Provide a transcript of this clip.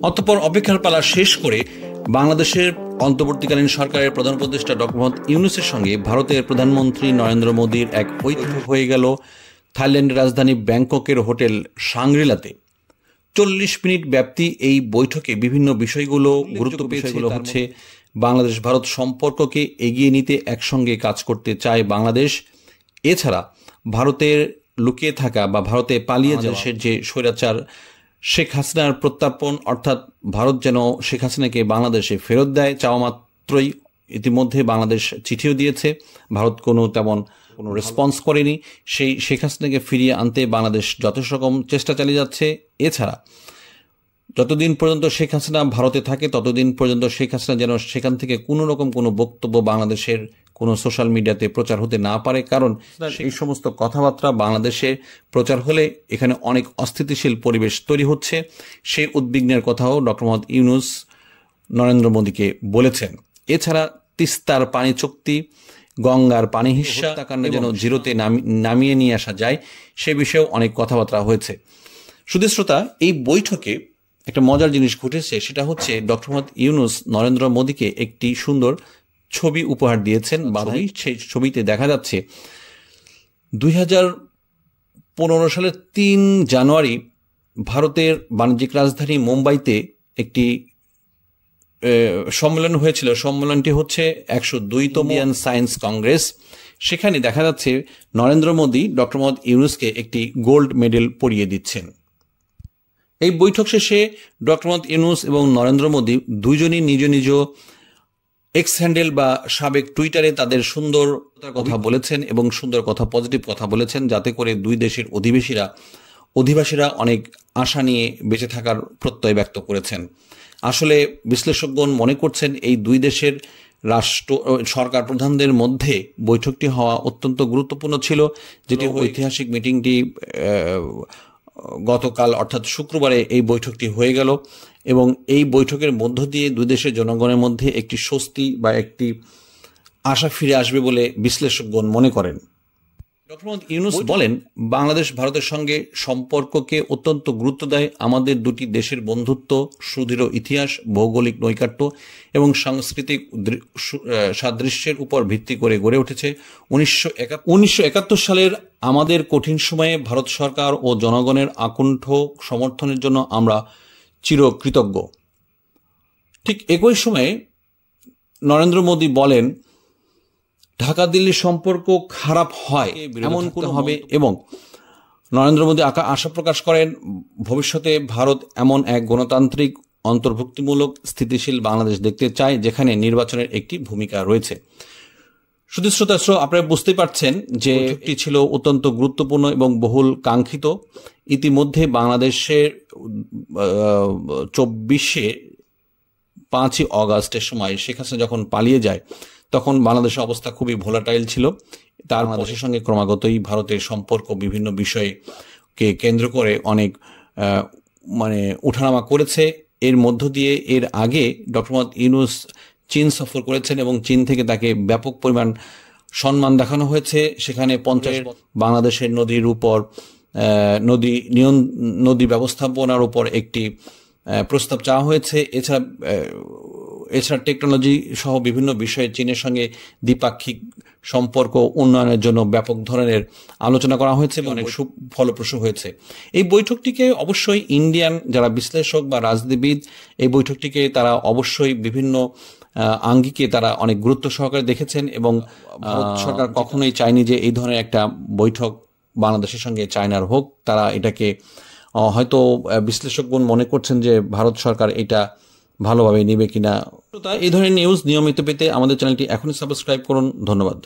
অতঃপর অপেক্ষার পালা শেষ করে বাংলাদেশের অন্তর্বর্তীকালীন সরকারের প্রধান উপদেষ্টা ডক্টর মোহাম্মদ ইউনূসের সঙ্গে ভারতের প্রধানমন্ত্রী নরেন্দ্র মোদীর এক বৈঠক হয়ে গেল থাইল্যান্ডের রাজধানী ব্যাংককের হোটেল শাংরিলাতে। 40 মিনিট ব্যাপ্তি এই বৈঠকে বিভিন্ন বিষয়গুলো গুরুত্বপূর্ণ বিষয়গুলো হচ্ছে বাংলাদেশ ভারত সম্পর্ককে এগিয়ে নিতে একসঙ্গে কাজ করতে চায় বাংলাদেশ। এছাড়া ভারতের লুকিয়ে থাকা বা ভারতে পালিয়ে যাওয়া যে স্বৈরাচার শেখ হাসিনার প্রত্যার্পণ, অর্থাৎ ভারত যেন শেখ হাসিনাকে বাংলাদেশে ফেরত দেয় চাওয়া মাত্রই ইতিমধ্যে বাংলাদেশ চিঠিও দিয়েছে। ভারত কোনো রেসপন্স করেনি। সেই শেখ হাসিনাকে ফিরিয়ে আনতে বাংলাদেশ যথেষ্ট রকম চেষ্টা চালিয়ে যাচ্ছে। এছাড়া যতদিন পর্যন্ত শেখ হাসিনা ভারতে থাকে ততদিন পর্যন্ত শেখ হাসিনা যেন সেখান থেকে কোনো রকম কোনো বক্তব্য বাংলাদেশের কোনো সোশ্যাল মিডিয়াতে প্রচার হতে না পারে, কারণ এই সমস্ত কথাবার্তা বাংলাদেশে প্রচার হলে এখানে অনেক অস্থিতিশীল পরিবেশ তৈরি হচ্ছে। সেই উদ্বিগ্নের কথাও ডক্টর মোহাম্মদ ইউনূস নরেন্দ্র মোদীকে বলেছেন। এছাড়া তিস্তার পানি চুক্তি, গঙ্গার পানি হিস্যা যেন জিরোতে নামিয়ে নিয়ে আসা যায় সে বিষয়েও অনেক কথাবার্তা হয়েছে। শুধু শ্রোতা, এই বৈঠকে একটা মজার জিনিস ঘটেছে, সেটা হচ্ছে ডক্টর মোহাম্মদ ইউনূস নরেন্দ্র মোদীকে একটি সুন্দর ছবি উপহার দিয়েছেন। বাধাই সেই ছবিতে দেখা যাচ্ছে 2015 সালের 3 জানুয়ারি ভারতের বাণিজ্যিক রাজধানী মুম্বাইতে একটি সম্মেলন হয়েছিল। সম্মেলনটি হচ্ছে 102তম ইন্ডিয়ান সায়েন্স কংগ্রেস। সেখানে দেখা যাচ্ছে নরেন্দ্র মোদী ডক্টর মোহাম্মদ ইউনূসকে একটি গোল্ড মেডেল পরিয়ে দিচ্ছেন। এই বৈঠক শেষে ডক্টর মোহাম্মদ ইউনূস এবং নরেন্দ্র মোদী দুইজনই নিজ নিজ এক্স হ্যান্ডেল বা সাবেক টুইটারে তাদের সুন্দর কথা বলেছেন এবং সুন্দর কথা, পজিটিভ কথা বলেছেন, যাতে করে দুই দেশের অধিবাসীরা অনেক আশা নিয়ে বেঁচে থাকার প্রত্যয় ব্যক্ত করেছেন। আসলে বিশ্লেষকগণ মনে করছেন এই দুই দেশের সরকার প্রধানদের মধ্যে বৈঠকটি হওয়া অত্যন্ত গুরুত্বপূর্ণ ছিল, যেটি ঐতিহাসিক মিটিংটি গতকাল অর্থাৎ শুক্রবারে এই বৈঠকটি হয়ে গেল এবং এই বৈঠকের মধ্য দিয়ে দুই দেশের জনগণের মধ্যে একটি স্বস্তি বা একটি আশা ফিরে আসবে বলে বিশ্লেষকগণ মনে করেন। ডক্টর মোহাম্মদ ইউনূস বলেন, বাংলাদেশ ভারতের সঙ্গে সম্পর্ককে অত্যন্ত গুরুত্ব দেয়। আমাদের দুটি দেশের বন্ধুত্ব সুদৃঢ় ইতিহাস, ভৌগোলিক নৈকট্য এবং সাংস্কৃতিক সাদৃশ্যের উপর ভিত্তি করে গড়ে উঠেছে। 1971 সালের আমাদের কঠিন সময়ে ভারত সরকার ও জনগণের আকুণ্ঠ সমর্থনের জন্য আমরা চিরকৃতজ্ঞ। ঠিক একই সময়ে নরেন্দ্র মোদী বলেন, ঢাকা দিল্লি সম্পর্ক খারাপ হয় এমন কোন হবে এবং নরেন্দ্র মোদী আশা প্রকাশ করেন ভবিষ্যতে ভারত এমন এক গণতান্ত্রিক অন্তর্ভুক্তিমূলক স্থিতিশীল বাংলাদেশ দেখতে চায় যেখানে নির্বাচনের একটি ভূমিকা রয়েছে। শুধু শ্রোতা, আপনারা বুঝতে পারছেন যে এটি ছিল অত্যন্ত গুরুত্বপূর্ণ এবং বহুল কাঙ্ক্ষিত। ইতিমধ্যে বাংলাদেশের 5ই অগাস্টের সময় শেখ হাসিনা যখন পালিয়ে যায় তখন বাংলাদেশের অবস্থা খুবই ভোলাটাইল ছিল। তার বাংলাদেশের সঙ্গে ক্রমাগতই ভারতের সম্পর্ক বিভিন্ন বিষয়কে কেন্দ্র করে অনেক উঠানামা করেছে। এর মধ্য দিয়ে এর আগে ডক্টর মোহাম্মদ ইউনূস চীন সফর করেছেন এবং চীন থেকে তাকে ব্যাপক পরিমাণ সম্মান দেখানো হয়েছে। সেখানে 50 বাংলাদেশের নদীর উপর নদী ব্যবস্থাপনার উপর একটি প্রস্তাব চাওয়া হয়েছে। এছাড়া টেকনোলজি সহ বিভিন্ন বিষয়ে চীনের সঙ্গে দ্বিপাক্ষিক সম্পর্ক উন্নয়নের জন্য ব্যাপক ধরনের আলোচনা করা হয়েছে এবং অনেক ফলপ্রসূ হয়েছে। এই বৈঠকটিকে অবশ্যই ইন্ডিয়ান যারা বিশ্লেষক বা রাজনীতিবিদ এই বৈঠকটিকে তারা অবশ্যই বিভিন্ন আঙ্গিকে তারা অনেক গুরুত্ব সহকারে দেখেছেন এবং ভারত সরকার কখনোই চায়নি যে এই ধরনের একটা বৈঠক বাংলাদেশের সঙ্গে চায়নার হোক। তারা এটাকে হয়তো বিশ্লেষকগণ মনে করছেন যে ভারত সরকার এটা ভালোভাবে নেবে কিনা। এই ধরনের নিউজ নিয়মিত পেতে আমাদের চ্যানেলটি এখনই সাবস্ক্রাইব করুন। ধন্যবাদ।